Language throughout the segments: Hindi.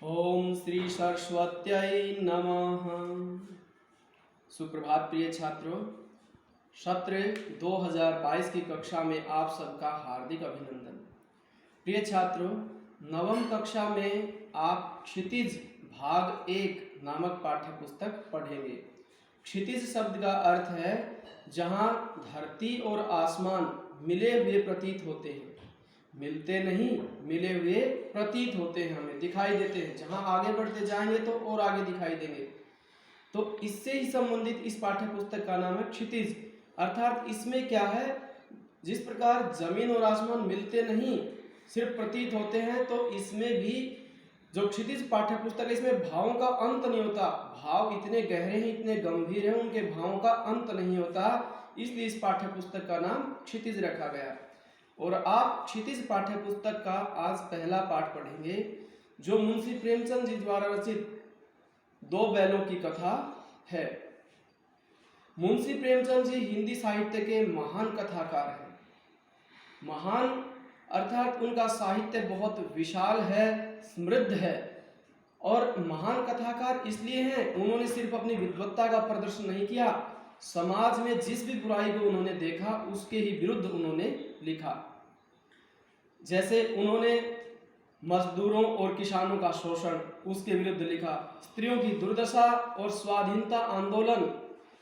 ओम श्री सरस्वत्यै नमः। सुप्रभात प्रिय छात्रों, सत्र 2022 की कक्षा में आप सबका हार्दिक अभिनंदन। प्रिय छात्रों, नवम कक्षा में आप क्षितिज भाग 1 नामक पाठ्य पुस्तक पढ़ेंगे। क्षितिज शब्द का अर्थ है जहाँ धरती और आसमान मिले हुए प्रतीत होते हैं। मिलते नहीं, मिले हुए प्रतीत होते हैं, हमें दिखाई देते हैं। जहां आगे बढ़ते जाएंगे तो और आगे दिखाई देंगे। तो इससे ही संबंधित इस पाठ्य पुस्तक का नाम है क्षितिज। अर्थात इसमें क्या है, जिस प्रकार जमीन और आसमान मिलते नहीं सिर्फ प्रतीत होते हैं, तो इसमें भी जो क्षितिज पाठ्य पुस्तक है इसमें भावों का अंत नहीं होता। भाव इतने गहरे हैं, इतने गंभीर हैं, उनके भावों का अंत नहीं होता। इसलिए इस पाठ्य पुस्तक का नाम क्षितिज रखा गया। और आप क्षितिज पाठ्य पुस्तक का आज पहला पाठ पढ़ेंगे, जो मुंशी प्रेमचंद जी द्वारा रचित 2 बैलों की कथा है। मुंशी प्रेमचंद जी हिंदी साहित्य के महान कथाकार हैं। महान अर्थात उनका साहित्य बहुत विशाल है, समृद्ध है। और महान कथाकार इसलिए हैं, उन्होंने सिर्फ अपनी विद्वत्ता का प्रदर्शन नहीं किया, समाज में जिस भी बुराई को उन्होंने देखा उसके ही विरुद्ध उन्होंने लिखा। जैसे उन्होंने मजदूरों और किसानों का शोषण, उसके विरुद्ध लिखा। स्त्रियों की दुर्दशा और स्वाधीनता आंदोलन,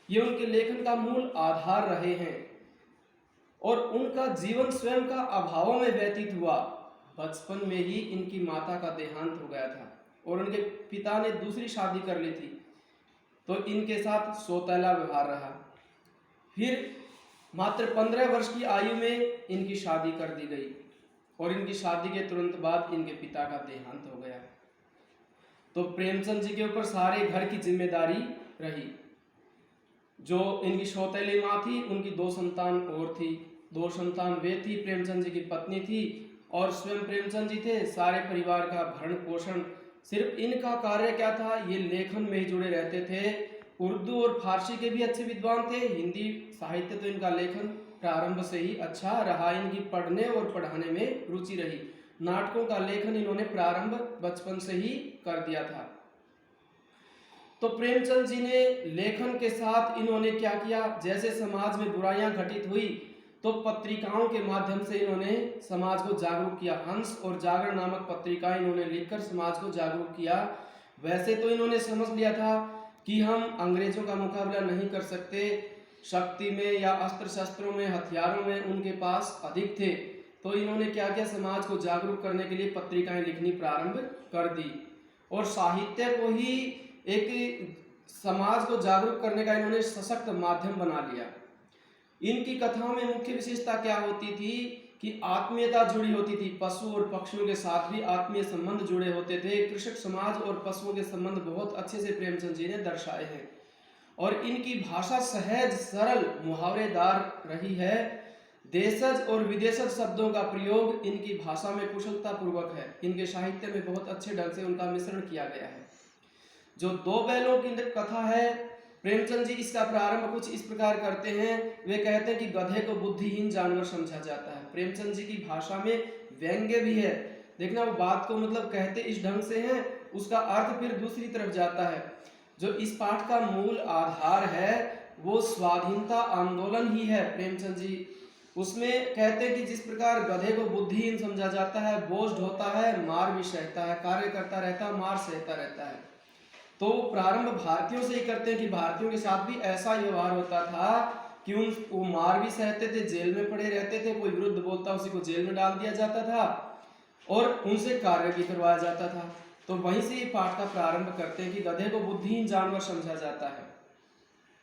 ये उनके लेखन का मूल आधार रहे हैं। और उनका जीवन स्वयं का अभावों में व्यतीत हुआ। बचपन में ही इनकी माता का देहांत हो गया था और उनके पिता ने दूसरी शादी कर ली थी, तो इनके साथ सौतेला व्यवहार रहा। फिर मात्र 15 वर्ष की आयु में इनकी शादी कर दी गई और इनकी शादी के तुरंत बाद इनके पिता का देहांत हो गया। तो प्रेमचंद जी के ऊपर सारे घर की जिम्मेदारी रही। जो इनकी सौतेली माँ थी, उनकी 2 संतान और थी। 2 संतान वे थी, प्रेमचंद जी की पत्नी थी और स्वयं प्रेमचंद जी थे। सारे परिवार का भरण पोषण, सिर्फ इनका कार्य क्या था, ये लेखन में ही जुड़े रहते थे। उर्दू और फारसी के भी अच्छे विद्वान थे। हिंदी साहित्य तो इनका लेखन प्रारंभ से ही अच्छा रहा। इनकी पढ़ने और पढ़ाने में रुचि रही। नाटकों का लेखन इन्होंने प्रारंभ बचपन से ही कर दिया था। तो प्रेमचंद जी ने लेखन के साथ इन्होंने क्या किया, जैसे समाज में बुराइयां घटित हुई तो पत्रिकाओं के माध्यम से इन्होंने समाज को जागरूक किया। हंस और जागरण नामक पत्रिकाएं इन्होंने लिखकर समाज को जागरूक किया। वैसे तो इन्होंने समझ लिया था कि हम अंग्रेजों का मुकाबला नहीं कर सकते, शक्ति में या अस्त्र शस्त्रों में, हथियारों में उनके पास अधिक थे। तो इन्होंने क्या किया, समाज को जागरूक करने के लिए पत्रिकाएं लिखनी प्रारंभ कर दी और साहित्य को ही एक समाज को जागरूक करने का इन्होंने सशक्त माध्यम बना लिया। इनकी कथाओं में मुख्य विशेषता क्या होती थी कि आत्मीयता जुड़ी होती थी। पशु और पक्षियों के साथ भी आत्मीय संबंध जुड़े होते थे। कृषक समाज और पशुओं के संबंध बहुत अच्छे से प्रेमचंद जी ने दर्शाए हैं। और इनकी भाषा सहज, सरल, मुहावरेदार रही है। देशज और विदेशज शब्दों का प्रयोग इनकी भाषा में कुशलता पूर्वक है। इनके साहित्य में बहुत अच्छे ढंग से उनका मिश्रण किया गया है। जो 2 बैलों की कथा है, प्रेमचंद जी इसका प्रारंभ कुछ इस प्रकार करते हैं। वे कहते हैं कि गधे को बुद्धिहीन जानवर समझा जाता है। प्रेमचंद जी की भाषा में व्यंग्य भी है। देखना, वो बात को मतलब कहते इस ढंग से हैं, उसका अर्थ फिर दूसरी तरफ जाता है। जो इस पाठ का मूल आधार है वो स्वाधीनता आंदोलन ही है। प्रेमचंद जी उसमें कहते हैं कि जिस प्रकार गधे को बुद्धिहीन समझा जाता है, बोझ होता है, मार भी सहता है, कार्य करता रहता है, मार सहता रहता है। तो प्रारंभ भारतीयों से ही करते हैं कि भारतीयों के साथ भी ऐसा व्यवहार होता था कि वो मार भी सहते थे, जेल में पड़े रहते थे। कोई विरुद्ध बोलता उसी को जेल में डाल दिया जाता था और उनसे कार्य भी करवाया जाता था। तो वहीं से ये पाठ का प्रारंभ करते हैं कि गधे को बुद्धिहीन जानवर समझा जाता है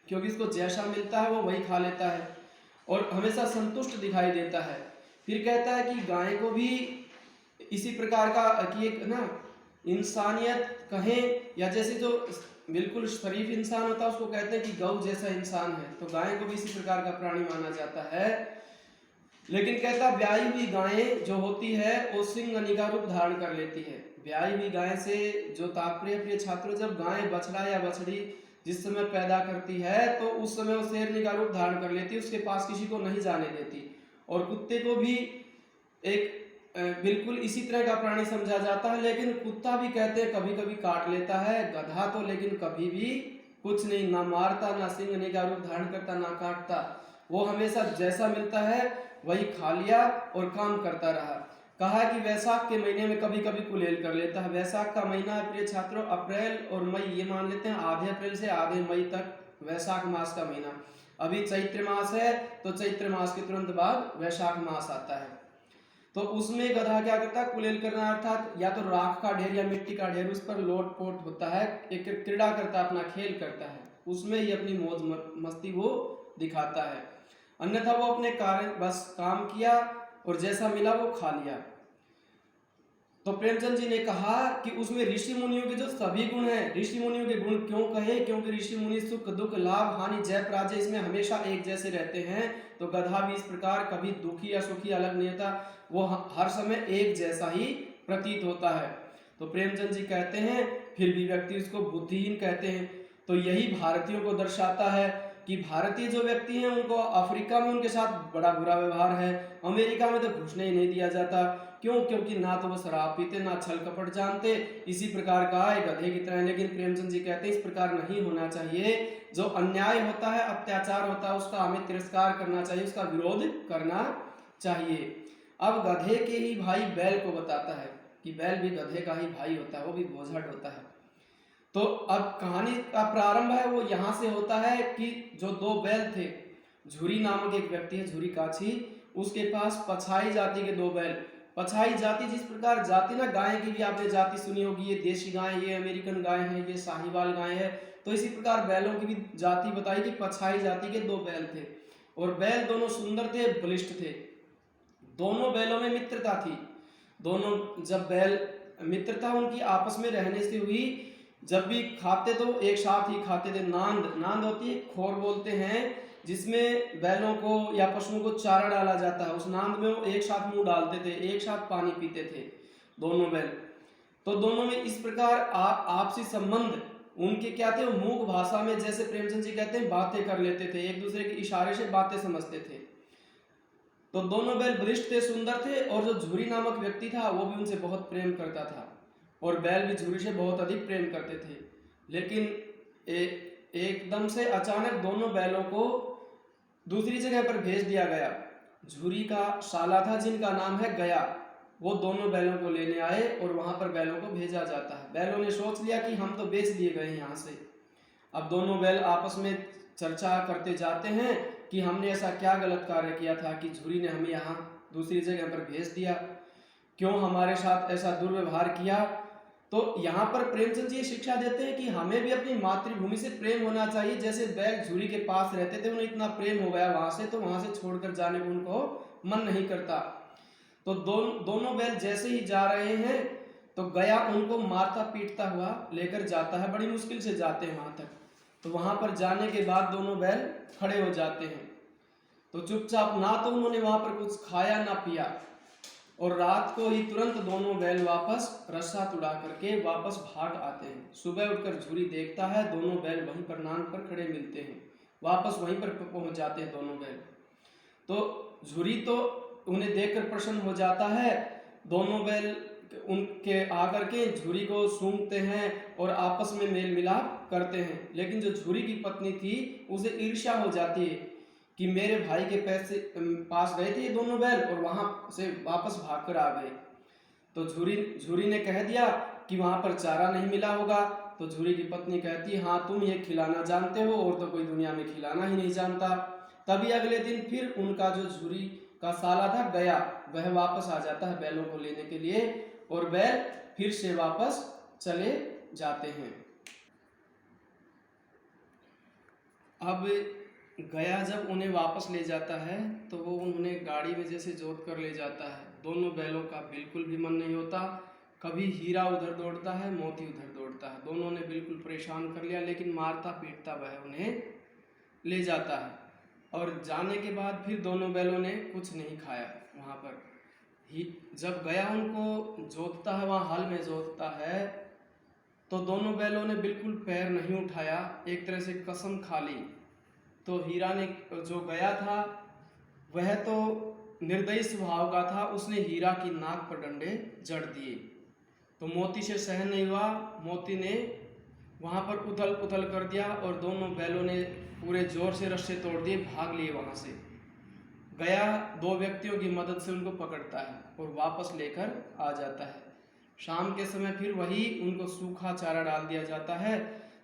क्योंकि इसको जैसा मिलता है वो वही खा लेता है और हमेशा संतुष्ट दिखाई देता है। फिर कहता है कि गाय को भी इसी प्रकार का कि एक ना इंसानियत कहें, या जैसे जो बिल्कुल शरीफ इंसान होता है उसको कहते हैं कि गौ जैसा इंसान है, तो गाय को भी इसी प्रकार का प्राणी माना जाता है। लेकिन कहता ब्याई हुई गायें जो होती है वो सिंह का रूप धारण कर लेती है। ब्याई हुई गाय से जो तात्पर्य प्रिय छात्रों, जब गाय बछड़ा या बछड़ी जिस समय पैदा करती है तो उस समय वो शेरनी का रूप धारण कर लेती है, उसके पास किसी को नहीं जाने देती। और कुत्ते को भी एक बिल्कुल इसी तरह का प्राणी समझा जाता है। लेकिन कुत्ता भी कहते हैं कभी कभी काट लेता है, गधा तो लेकिन कभी भी कुछ नहीं, ना मारता, ना सिंह नहीं का रूप धारण करता, ना काटता। वो हमेशा जैसा मिलता है वही खा लिया और काम करता रहा। कहा है कि वैशाख के महीने में कभी कभी कुलेल कर लेता है। वैशाख का महीना है प्रिय छात्रों, अप्रैल और मई ये मान लेते हैं, आधे अप्रैल से आधे मई तक वैशाख मास का महीना। अभी चैत्र मास है तो चैत्र मास के तुरंत बाद वैशाख मास आता है। तो उसमें गधा क्या करता है, कुलेल करना, अर्थात या तो राख का ढेर या मिट्टी का ढेर उस पर लोट पोट होता है, एक क्रीड़ा करता है, अपना खेल करता है, उसमें ही अपनी मौज मस्ती वो दिखाता है। अन्यथा वो अपने कार्य बस काम किया और जैसा मिला वो खा लिया। तो प्रेमचंद जी ने कहा कि उसमें ऋषि मुनियों के जो सभी गुण हैं, ऋषि मुनियों के गुण क्यों कहे, क्योंकि ऋषि मुनि सुख दुख लाभ हानि जय पराजय इसमें हमेशा एक जैसे रहते हैं। तो गधा भी इस प्रकार कभी दुखी या सुखी अलग नहीं होता, वो हर समय एक जैसा ही प्रतीत होता है। तो प्रेमचंद जी कहते हैं फिर भी व्यक्ति उसको बुद्धिहीन कहते हैं। तो यही भारतीयों को दर्शाता है कि भारतीय जो व्यक्ति हैं उनको अफ्रीका में उनके साथ बड़ा बुरा व्यवहार है, अमेरिका में तो घुसने ही नहीं दिया जाता। क्यों? क्योंकि ना तो वो शराब पीते, ना छल कपट जानते, इसी प्रकार का है गधे की तरह। लेकिन प्रेमचंद जी कहते हैं इस प्रकार नहीं होना चाहिए। जो अन्याय होता है, अत्याचार होता है, उसका हमें तिरस्कार करना चाहिए, उसका विरोध करना चाहिए। अब गधे के ही भाई बैल को बताता है कि बैल भी गधे का ही भाई होता है, वो भी बोझट होता है। तो अब कहानी का प्रारंभ है वो यहाँ से होता है कि जो दो बैल थे, झुरी नामक एक व्यक्ति है, झुरी काछी, उसके पास पछाई जाति के दो बैल। पछाई जाति जिस प्रकार जाति ना, गाय की भी आपने जाति सुनी होगी, ये देशी गाय, ये अमेरिकन गाय है, ये साहिवाल गाय है। तो इसी प्रकार बैलों की भी जाति बताई कि पछाई जाति के दो बैल थे और बैल दोनों सुंदर थे, बलिष्ठ थे। दोनों बैलों में मित्रता थी। दोनों जब बैल मित्रता उनकी आपस में रहने से हुई, जब भी खाते तो एक साथ ही खाते थे। नांद होती है, खोर बोलते हैं, जिसमें बैलों को या पशुओं को चारा डाला जाता है। उस नांद में वो एक साथ मुंह डालते थे, एक साथ पानी पीते थे दोनों बैल। तो दोनों में इस प्रकार आपसी संबंध उनके क्या थे, वो मूक भाषा में, जैसे प्रेमचंद जी कहते हैं, बातें कर लेते थे, एक दूसरे के इशारे से बातें समझते थे। तो दोनों बैल बलिष्ठ थे, सुंदर थे, और जो झुरी नामक व्यक्ति था वो भी उनसे बहुत प्रेम करता था और बैल भी झुरी से बहुत अधिक प्रेम करते थे। लेकिन एकदम से अचानक दोनों बैलों को दूसरी जगह पर भेज दिया गया। झुरी का साला था जिनका नाम है गया, वो दोनों बैलों को लेने आए और वहां पर बैलों को भेजा जाता है। बैलों ने सोच लिया कि हम तो बेच दिए गए यहाँ से। अब दोनों बैल आपस में चर्चा करते जाते हैं कि हमने ऐसा क्या गलत कार्य किया था कि झुरी ने हमें यहाँ दूसरी जगह पर भेज दिया, क्यों हमारे साथ ऐसा दुर्व्यवहार किया। तो यहाँ पर प्रेमचंद जी शिक्षा देते हैं कि हमें भी अपनी मातृभूमि से प्रेम होना चाहिए। जैसे बैल झुरी के पास रहते थे, उन्हें इतना प्रेम हो गया वहां से, तो वहां से छोड़कर जाने को उनको मन नहीं करता। तो दोनों बैल जैसे ही जा रहे हैं तो गया उनको मारता पीटता हुआ लेकर जाता है, बड़ी मुश्किल से जाते हैं वहां तक। तो वहां पर जाने के बाद दोनों बैल खड़े हो जाते हैं। तो चुपचाप, ना तो उन्होंने वहां पर कुछ खाया ना पिया, और रात को ही तुरंत दोनों बैल वापस रस्सा तुड़ा करके वापस भाग आते हैं। सुबह उठकर झुरी देखता है दोनों बैल वहीं पर नान पर खड़े मिलते हैं, वापस वहीं पर पहुंच जाते हैं दोनों बैल। तो झुरी तो उन्हें देखकर प्रसन्न हो जाता है। दोनों बैल उनके आकर के झुरी को सूंघते हैं और आपस में मेल मिलाप करते हैं। लेकिन जो झुरी की पत्नी थी उसे ईर्ष्या हो जाती है कि मेरे भाई के पास गए थे ये दोनों बैल और वहां से वापस भागकर आ गए। तो झुरी ने कह दिया कि वहां पर चारा नहीं मिला होगा। तो झुरी की पत्नी कहती, हाँ तुम ये खिलाना जानते हो, और तो कोई दुनिया में खिलाना ही नहीं जानता। तभी अगले दिन फिर उनका जो झुरी का साला था गया, वह वापस आ जाता है बैलों को लेने के लिए, और बैल फिर से वापस चले जाते हैं। अब गया जब उन्हें वापस ले जाता है तो वो उन्हें गाड़ी में जैसे जोत कर ले जाता है। दोनों बैलों का बिल्कुल भी मन नहीं होता, कभी हीरा उधर दौड़ता है, मोती उधर दौड़ता है। दोनों ने बिल्कुल परेशान कर लिया, लेकिन मारता पीटता वह उन्हें ले जाता है। और जाने के बाद फिर दोनों बैलों ने कुछ नहीं खाया। वहाँ पर ही जब गया उनको जोतता है, वहाँ हल में जोतता है, तो दोनों बैलों ने बिल्कुल पैर नहीं उठाया, एक तरह से कसम खा ली। तो हीरा ने, जो गया था वह तो निर्दयी स्वभाव का था, उसने हीरा की नाक पर डंडे जड़ दिए। तो मोती से सहन नहीं हुआ, मोती ने वहां पर उथल पुथल कर दिया और दोनों बैलों ने पूरे जोर से रस्से तोड़ दिए, भाग लिए वहां से। गया दो व्यक्तियों की मदद से उनको पकड़ता है और वापस लेकर आ जाता है। शाम के समय फिर वही उनको सूखा चारा डाल दिया जाता है।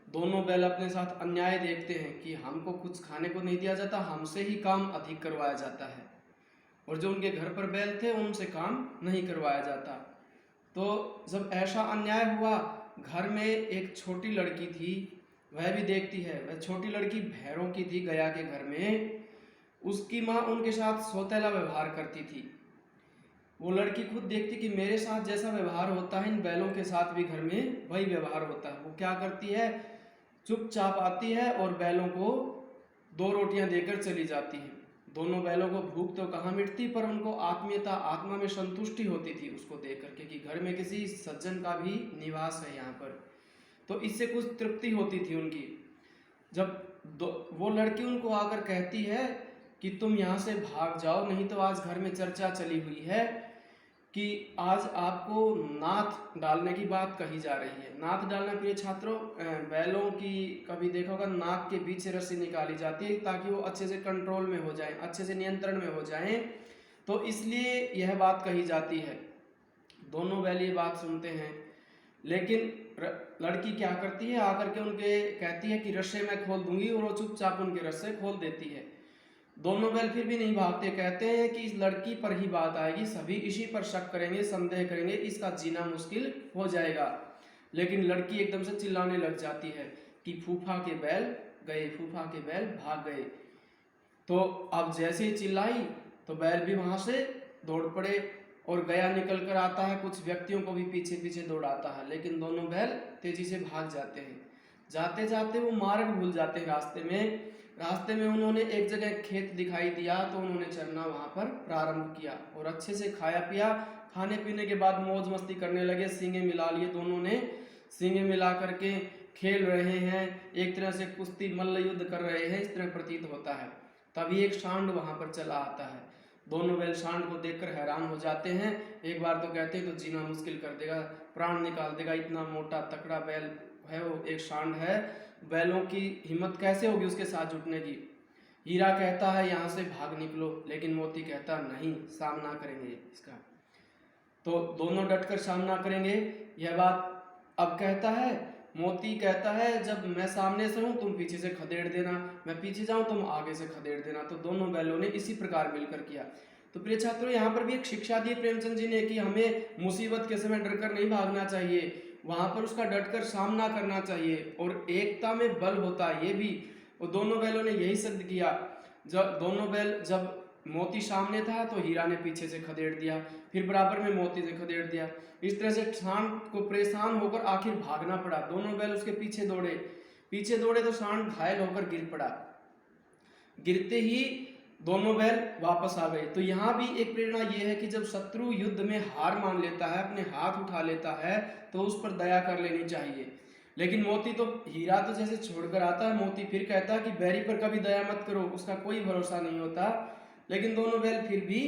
दोनों बैल अपने साथ अन्याय देखते हैं कि हमको कुछ खाने को नहीं दिया जाता, हमसे ही काम अधिक करवाया जाता है, और जो उनके घर पर बैल थे उनसे काम नहीं करवाया जाता। तो जब ऐसा अन्याय हुआ, घर में एक छोटी लड़की थी, वह भी देखती है। वह छोटी लड़की भैरों की थी गया के घर में। उसकी माँ उनके साथ सौतेला व्यवहार करती थी। वो लड़की खुद देखती कि मेरे साथ जैसा व्यवहार होता है इन बैलों के साथ भी घर में वही व्यवहार होता है। वो क्या करती है, चुपचाप आती है और बैलों को 2 रोटियां देकर चली जाती है। दोनों बैलों को भूख तो कहाँ मिटती, पर उनको आत्मीयता, आत्मा में संतुष्टि होती थी उसको देख करके कि घर में किसी सज्जन का भी निवास है यहाँ पर, तो इससे कुछ तृप्ति होती थी उनकी। जब वो लड़की उनको आकर कहती है कि तुम यहाँ से भाग जाओ, नहीं तो आज घर में चर्चा चली हुई है कि आज आपको नाथ डालने की बात कही जा रही है। नाथ डालना प्रिय छात्रों, बैलों की कभी देखा होगा नाक के बीच से रस्सी निकाली जाती है ताकि वो अच्छे से कंट्रोल में हो जाएं, अच्छे से नियंत्रण में हो जाएं, तो इसलिए यह बात कही जाती है। दोनों बैल ये बात सुनते हैं, लेकिन लड़की क्या करती है, आकर के उनके कहती है कि रस्से मैं खोल दूंगी, और वो चुपचाप उनके रस्से खोल देती है। दोनों बैल फिर भी नहीं भागते, कहते हैं कि इस लड़की पर ही बात आएगी, सभी इसी पर शक करेंगे, संदेह करेंगे, इसका जीना मुश्किल हो जाएगा। लेकिन लड़की एकदम से चिल्लाने लग जाती है कि फूफा के बैल गए, फूफा के बैल भाग गए। तो अब जैसे ही चिल्लाई तो बैल भी वहां से दौड़ पड़े और गया निकल कर आता है, कुछ व्यक्तियों को भी पीछे पीछे दौड़ाता है, लेकिन दोनों बैल तेजी से भाग जाते हैं। जाते जाते वो मार्ग भूल जाते हैं रास्ते में उन्होंने एक जगह खेत दिखाई दिया, तो उन्होंने चरना वहां पर प्रारंभ किया और अच्छे से खाया पिया। खाने पीने के बाद मौज मस्ती करने लगे, सींगे मिला लिए दोनों ने, सींगे मिला करके खेल रहे हैं, एक तरह से कुश्ती मल्ल युद्ध कर रहे हैं, इस तरह प्रतीत होता है। तभी एक सांड वहां पर चला आता है। दोनों बैल सांड को देखकर हैरान हो जाते हैं। एक बार तो कहते हैं तो जीना मुश्किल कर देगा, प्राण निकाल देगा, इतना मोटा तकड़ा बैल है वो, एक सांड है, बैलों की हिम्मत कैसे होगी उसके साथ जुटने की। हीरा कहता है यहाँ से भाग निकलो, लेकिन मोती कहता नहीं, सामना करेंगे इसका। तो दोनों डटकर सामना करेंगे, यह बात अब कहता है। मोती कहता है जब मैं सामने से हूं तुम पीछे से खदेड़ देना, मैं पीछे जाऊं तुम आगे से खदेड़ देना। तो दोनों बैलों ने इसी प्रकार मिलकर किया। तो प्रिय छात्रों, यहाँ पर भी एक शिक्षा दी प्रेमचंद जी ने कि हमें मुसीबत के समय डरकर नहीं भागना चाहिए, वहां पर उसका डटकर सामना करना चाहिए, और एकता में बल होता है ये भी। और दोनों बैलों ने यही सिद्ध किया। जब मोती सामने था तो हीरा ने पीछे से खदेड़ दिया, फिर बराबर में मोती ने खदेड़ दिया। इस तरह से सांड को परेशान होकर आखिर भागना पड़ा। दोनों बैल उसके पीछे दौड़े तो सांड घायल होकर गिर पड़ा। गिरते ही दोनों बैल वापस आ गए। तो यहाँ भी एक प्रेरणा यह है कि जब शत्रु युद्ध में हार मान लेता है, अपने हाथ उठा लेता है, तो उस पर दया कर लेनी चाहिए। लेकिन मोती तो, हीरा तो जैसे छोड़कर आता है, मोती फिर कहता है कि बैरी पर कभी दया मत करो, उसका कोई भरोसा नहीं होता। लेकिन दोनों बैल फिर भी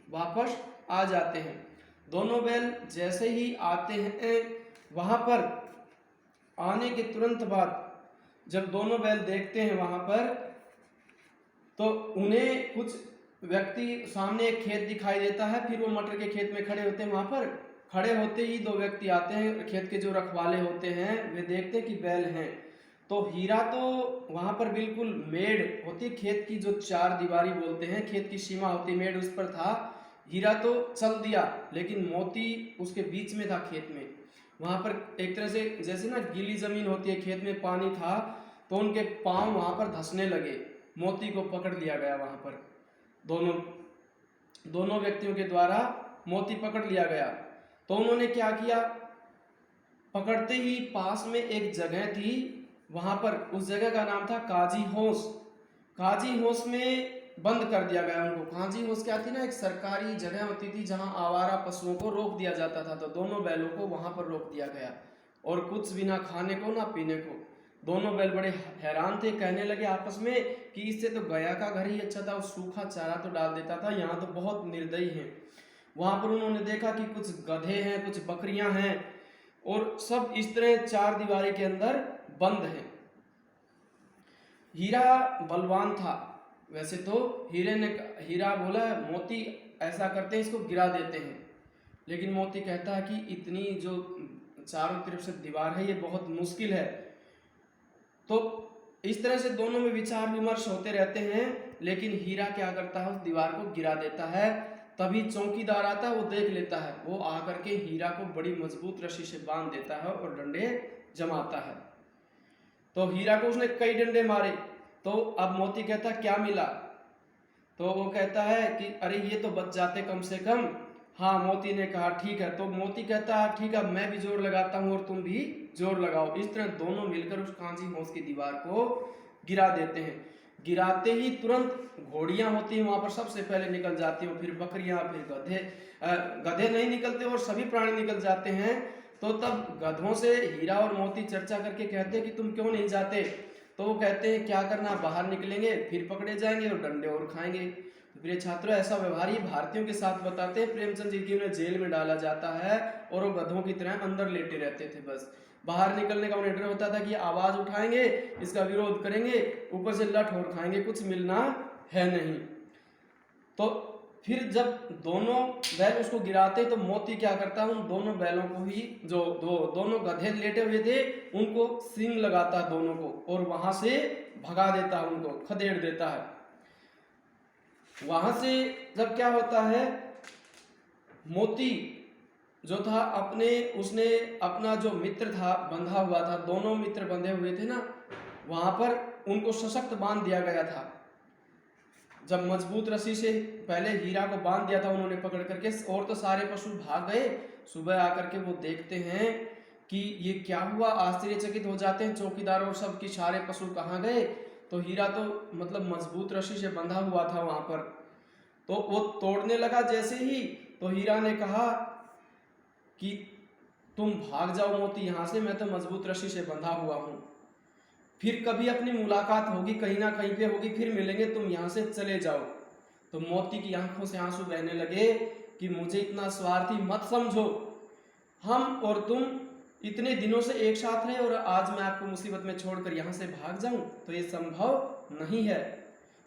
वापस आ जाते हैं। दोनों बैल जैसे ही आते हैं, वहां पर आने के तुरंत बाद जब दोनों बैल देखते हैं वहां पर, तो उन्हें कुछ व्यक्ति, सामने एक खेत दिखाई देता है, फिर वो मटर के खेत में खड़े होते हैं। वहां पर खड़े होते ही 2 व्यक्ति आते हैं, खेत के जो रखवाले होते हैं, वे देखते हैं कि बैल हैं। तो हीरा तो वहां पर बिल्कुल मेड़ होती, खेत की जो 4 दीवारी बोलते हैं, खेत की सीमा होती, मेड़ उस पर था। हीरा तो चल दिया, लेकिन मोती उसके बीच में था खेत में। वहां पर एक तरह से जैसे ना गीली जमीन होती है, खेत में पानी था, तो उनके पांव वहां पर धंसने लगे। मोती को पकड़ लिया गया वहां पर, दोनों व्यक्तियों के द्वारा मोती पकड़ लिया गया। तो उन्होंने क्या किया, पकड़ते ही पास में एक जगह थी, वहां पर उस जगह का नाम था काजी होश में बंद कर दिया गया उनको। काजी होश क्या थी ना, एक सरकारी जगह होती थी जहां आवारा पशुओं को रोक दिया जाता था। तो दोनों बैलों को वहां पर रोक दिया गया, और कुछ भी ना खाने को ना पीने को। दोनों बैल बड़े हैरान थे, कहने लगे आपस में कि इससे तो गया का घर ही अच्छा था, सूखा चारा तो डाल देता था, यहाँ तो बहुत निर्दयी है। वहां पर उन्होंने देखा कि कुछ गधे हैं, कुछ बकरियां हैं और सब इस तरह चार दीवारी के अंदर बंद हैं। हीरा बलवान था, वैसे तो हीरा बोला मोती ऐसा करते हैं इसको गिरा देते हैं, लेकिन मोती कहता है कि इतनी जो चारों तरफ से दीवार है ये बहुत मुश्किल है। तो इस तरह से दोनों में विचार विमर्श होते रहते हैं, लेकिन हीरा क्या करता है उस दीवार को गिरा देता है। तभी चौकीदार आता है, वो देख लेता है, वो आकर के हीरा को बड़ी मजबूत रस्सी से बांध देता है और डंडे जमाता है। तो हीरा को उसने कई डंडे मारे। तो अब मोती कहता क्या मिला, तो वो कहता है कि अरे ये तो बच जाते कम से कम। हाँ, मोती ने कहा ठीक है। तो मोती कहता है ठीक है, मैं भी जोर लगाता हूँ और तुम भी जोर लगाओ। इस तरह दोनों मिलकर उस कांची होश की दीवार को गिरा देते हैं। गिराते ही तुरंत घोड़ियां होती हैं वहां पर, सबसे पहले निकल जाती हैं, फिर बकरियां, फिर गधे नहीं निकलते और सभी प्राणी निकल जाते हैं। तो तब गधों से हीरा और मोती चर्चा करके कहते हैं कि तुम क्यों नहीं जाते। तो वो कहते हैं क्या करना, बाहर निकलेंगे फिर पकड़े जाएंगे और डंडे और खाएंगे। तो प्रिय छात्रों, ऐसा व्यवहार ही भारतीयों के साथ बताते हैं। प्रेमचंद जी की उन्हें जेल में डाला जाता है और वो गधों की तरह अंदर लेटे रहते थे। बस बाहर निकलने का उन्हें डर होता था कि आवाज उठाएंगे, इसका विरोध करेंगे, ऊपर से लठ और खाएंगे, कुछ मिलना है नहीं। तो फिर जब दोनों बैल उसको गिराते तो मोती क्या करता है, उन दोनों बैलों को ही, जो दोनों गधे लेटे हुए थे उनको सींग लगाता है दोनों को, और वहां से भगा देता है, उनको खदेड़ देता है। वहां से जब क्या होता है, मोती जो था उसने अपना जो मित्र था बंधा हुआ था, दोनों मित्र बंधे हुए थे ना, वहां पर उनको सशक्त बांध दिया गया था। जब मजबूत रस्सी से पहले हीरा को बांध दिया था उन्होंने पकड़ करके, और तो सारे पशु भाग गए। सुबह आकर के वो देखते हैं कि ये क्या हुआ, आश्चर्यचकित हो जाते हैं चौकीदार और सब कि सारे पशु कहाँ गए। तो हीरा तो मतलब मजबूत रस्सी से बंधा हुआ था वहां पर, तो वो तोड़ने लगा जैसे ही, तो हीरा ने कहा कि तुम भाग जाओ मोती यहाँ से, मैं तो मजबूत रस्सी से बंधा हुआ हूँ, फिर कभी अपनी मुलाकात होगी, कहीं ना कहीं पे होगी, फिर मिलेंगे, तुम यहाँ से चले जाओ। तो मोती की आंखों से आंसू बहने लगे कि मुझे इतना स्वार्थी मत समझो, हम और तुम इतने दिनों से एक साथ रहे और आज मैं आपको मुसीबत में छोड़कर यहाँ से भाग जाऊं, तो ये संभव नहीं है।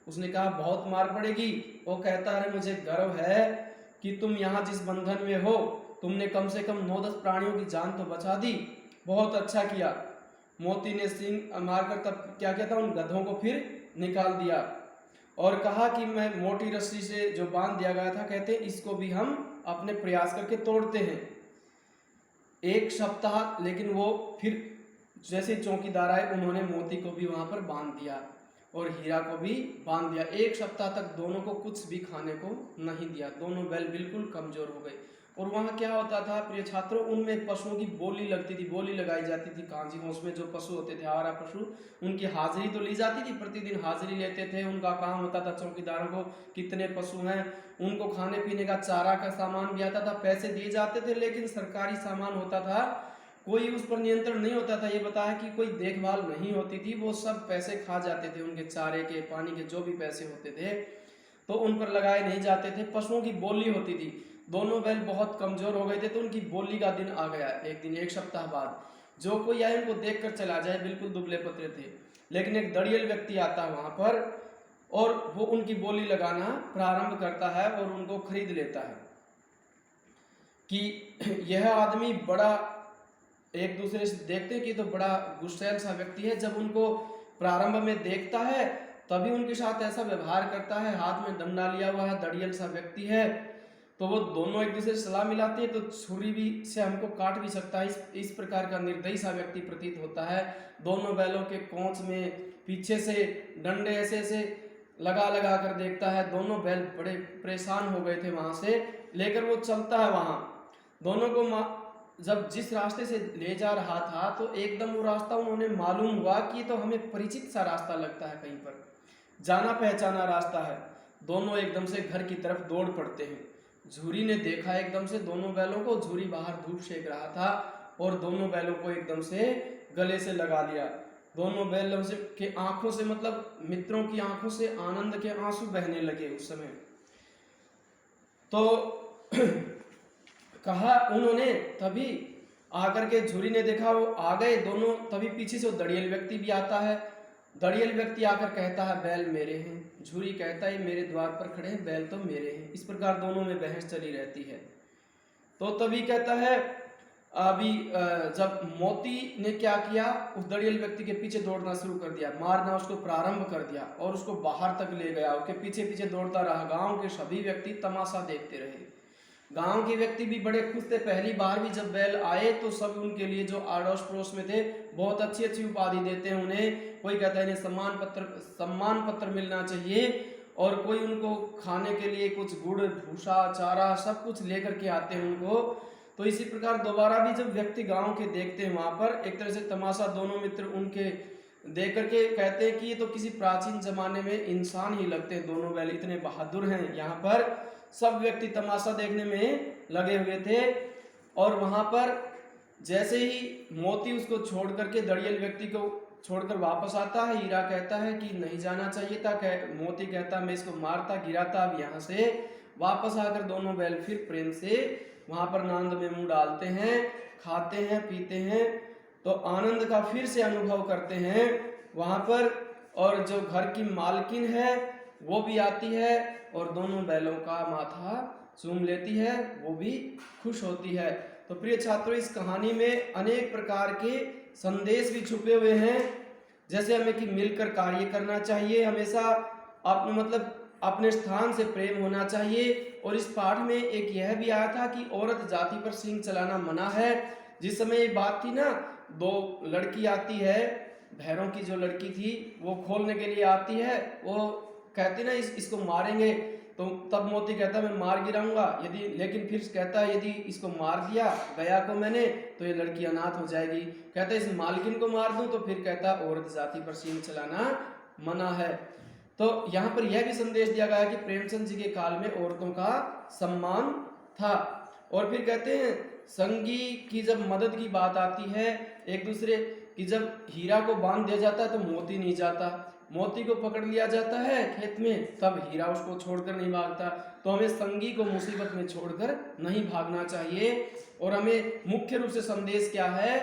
उसने कहा बहुत मार पड़ेगी। वो कहता है मुझे गर्व है कि तुम यहाँ जिस बंधन में हो, तुमने कम से कम 9-10 प्राणियों की जान तो बचा दी, बहुत अच्छा किया। मोती ने सींग मारकर तब क्या कहता, उन गधों को फिर निकाल दिया और कहा कि मैं मोटी रस्सी से जो बांध दिया गया था, कहते इसको भी हम अपने प्रयास करके तोड़ते हैं। एक सप्ताह, लेकिन वो फिर जैसे चौकीदार आए उन्होंने मोती को भी वहां पर बांध दिया और हीरा को भी बांध दिया। एक सप्ताह तक दोनों को कुछ भी खाने को नहीं दिया, दोनों बैल बिल्कुल कमजोर हो गए। और वहाँ क्या होता था प्रिय छात्रों, उनमें पशुओं की बोली लगती थी, बोली लगाई जाती थी। कांजी होश में जो पशु होते थे, आवारा पशु, उनकी हाजिरी तो ली जाती थी, प्रतिदिन हाजिरी लेते थे। उनका काम होता था चौकीदारों को कितने पशु हैं, उनको खाने पीने का चारा का सामान भी आता था, पैसे दिए जाते थे। लेकिन सरकारी सामान होता था, कोई उस पर नियंत्रण नहीं होता था। ये बताया कि कोई देखभाल नहीं होती थी, वो सब पैसे खा जाते थे, उनके चारे के, पानी के जो भी पैसे होते थे तो उन पर लगाए नहीं जाते थे। पशुओं की बोली होती थी। दोनों बैल बहुत कमजोर हो गए थे तो उनकी बोली का दिन आ गया। एक दिन, एक सप्ताह बाद, जो कोई आए उनको देख कर चला जाए, बिल्कुल दुबले पतले थे। लेकिन एक दड़ियल व्यक्ति आता है वहां पर और वो उनकी बोली लगाना प्रारंभ करता है और उनको खरीद लेता है कि यह आदमी बड़ा, एक दूसरे से देखते हैं कि तो बड़ा गुस्सैल सा व्यक्ति है। जब उनको प्रारंभ में देखता है तभी उनके साथ ऐसा व्यवहार करता है, हाथ में डंडा लिया हुआ है, दड़ियल सा व्यक्ति है। तो वो दोनों एक दूसरे से सलाह मिलाते हैं, तो छुरी भी से हमको काट भी सकता है, इस प्रकार का निर्दयी सा व्यक्ति प्रतीत होता है। दोनों बैलों के कोंच में पीछे से डंडे ऐसे ऐसे लगा लगा कर देखता है। दोनों बैल बड़े परेशान हो गए थे वहां से लेकर वो चलता है। वहां दोनों को जब जिस रास्ते से ले जा रहा था तो एकदम वो रास्ता उन्होंने मालूम हुआ कि तो हमें परिचित सा रास्ता लगता है, कहीं पर जाना पहचाना रास्ता है। दोनों एकदम से घर की तरफ दौड़ पड़ते हैं। झूरी ने देखा एकदम से दोनों बैलों को, झूरी बाहर धूप सेक रहा था और दोनों बैलों को एकदम से गले से लगा लिया। दोनों बैलों से के आंखों से, मतलब मित्रों की आंखों से आनंद के आंसू बहने लगे उस समय। तो कहा उन्होंने, तभी आकर के झुरी ने देखा, वो आ गए दोनों। तभी पीछे से वो दड़ियल व्यक्ति भी आता है। दड़ियल व्यक्ति आकर कहता है बैल मेरे हैं। झुरी कहता है मेरे द्वार पर खड़े हैं, बैल तो मेरे हैं। इस प्रकार दोनों में बहस चली रहती है। तो तभी कहता है, अभी जब मोती ने क्या किया, उस दड़ियल व्यक्ति के पीछे दौड़ना शुरू कर दिया, मारना उसको प्रारंभ कर दिया और उसको बाहर तक ले गया। उसके पीछे पीछे दौड़ता रहा। गांव के सभी व्यक्ति तमाशा देखते रहे। गांव के व्यक्ति भी बड़े खुश थे। पहली बार भी जब बैल आए तो सब उनके लिए, जो आड़ोस पड़ोस में थे, बहुत अच्छी अच्छी उपाधि देते हैं उन्हें। कोई कहता है इन्हें सम्मान पत्र मिलना चाहिए, और कोई उनको खाने के लिए कुछ गुड़, भूसा, चारा सब कुछ लेकर के आते हैं उनको। तो इसी प्रकार दोबारा भी जब व्यक्ति गांव के देखते हैं, वहां पर एक तरह से तमाशा दोनों मित्र उनके देख करके कहते हैं कि ये तो किसी प्राचीन जमाने में इंसान ही लगते हैं, दोनों बैल इतने बहादुर हैं। यहाँ पर सब व्यक्ति तमाशा देखने में लगे हुए थे। और वहां पर जैसे ही मोती उसको छोड़ करके, दड़ियल व्यक्ति को छोड़कर वापस आता है, हीरा कहता है कि नहीं जाना चाहिए था। मोती कहता मैं इसको मारता गिराता। अब यहाँ से वापस आकर दोनों बैल फिर प्रेम से वहां पर नांद में मुंह डालते हैं, खाते हैं, पीते हैं, तो आनंद का फिर से अनुभव करते हैं वहां पर। और जो घर की मालकिन है वो भी आती है और दोनों बैलों का माथा चूम लेती है, वो भी खुश होती है। तो प्रिय छात्रों, इस कहानी में अनेक प्रकार के संदेश भी छुपे हुए हैं। जैसे हमें कि मिलकर कार्य करना चाहिए, हमेशा अपने स्थान से प्रेम होना चाहिए। और इस पाठ में एक यह भी आया था कि औरत जाति पर सींग चलाना मना है। जिस समय ये बात थी ना, दो लड़की आती है, भैरों की जो लड़की थी वो खोलने के लिए आती है, वो कहती ना इसको मारेंगे। तो तब मोती कहता मैं मार गिराऊंगा यदि, लेकिन फिर कहता है यदि इसको मार दिया गया को मैंने तो ये लड़की अनाथ हो जाएगी। कहता है इस मालकिन को मार दूं, तो फिर कहता औरत जाति पर सींग चलाना मना है। तो यहाँ पर यह भी संदेश दिया गया कि प्रेमचंद जी के काल में औरतों का सम्मान था। और फिर कहते हैं संगी की जब मदद की बात आती है, एक दूसरे की, जब हीरा को बांध दिया जाता है तो मोती नहीं जाता, मोती को पकड़ लिया जाता है खेत में, तब हीरा उसको छोड़कर नहीं भागता। तो हमें संगी को मुसीबत में छोड़कर नहीं भागना चाहिए। और हमें मुख्य रूप से संदेश क्या है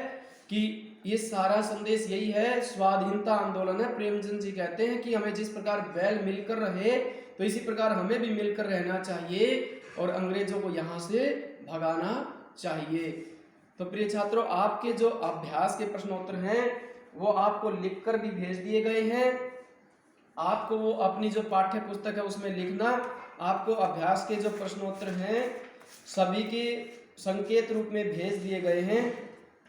कि ये सारा संदेश यही है, स्वाधीनता आंदोलन है। प्रेमचंद जी कहते हैं कि हमें जिस प्रकार बैल मिलकर रहे तो इसी प्रकार हमें भी मिलकर रहना चाहिए और अंग्रेजों को यहाँ से भगाना चाहिए। तो प्रिय छात्रों, आपके जो अभ्यास के प्रश्नोत्तर हैं वो आपको लिखकर भी भेज दिए गए हैं। आपको वो अपनी जो पाठ्य पुस्तक है उसमें लिखना। आपको अभ्यास के जो प्रश्नोत्तर हैं सभी के संकेत रूप में भेज दिए गए हैं।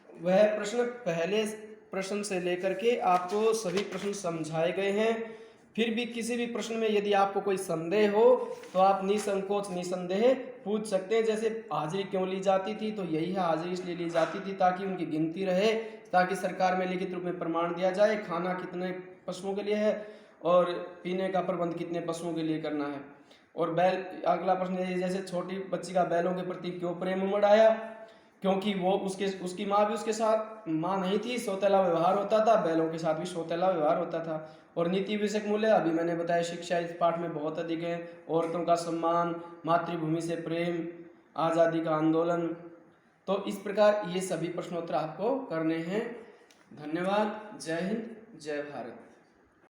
वह प्रश्न पहले प्रश्न से लेकर के आपको सभी प्रश्न समझाए गए हैं। फिर भी किसी भी प्रश्न में यदि आपको कोई संदेह हो तो आप निसंकोच निसंदेह पूछ सकते हैं। जैसे हाजिरी क्यों ली जाती थी, तो यही है, हाजिरी इसलिए ली जाती थी ताकि उनकी गिनती रहे, ताकि सरकार में लिखित रूप में प्रमाण दिया जाए खाना कितने पशुओं के लिए है और पीने का प्रबंध कितने पशुओं के लिए करना है। और बैल, अगला प्रश्न है जैसे छोटी बच्ची का बैलों के प्रति क्यों प्रेम उमड़ आया, क्योंकि वो उसकी माँ भी उसके साथ माँ नहीं थी, सौतेला व्यवहार होता था, बैलों के साथ भी सौतेला व्यवहार होता था। और नीति विषयक मूल्य अभी मैंने बताया, शिक्षा इस पाठ में बहुत अधिक है। औरतों का सम्मान, मातृभूमि से प्रेम, आज़ादी का आंदोलन। तो इस प्रकार ये सभी प्रश्नोत्तर आपको करने हैं। धन्यवाद। जय हिंद, जय भारत।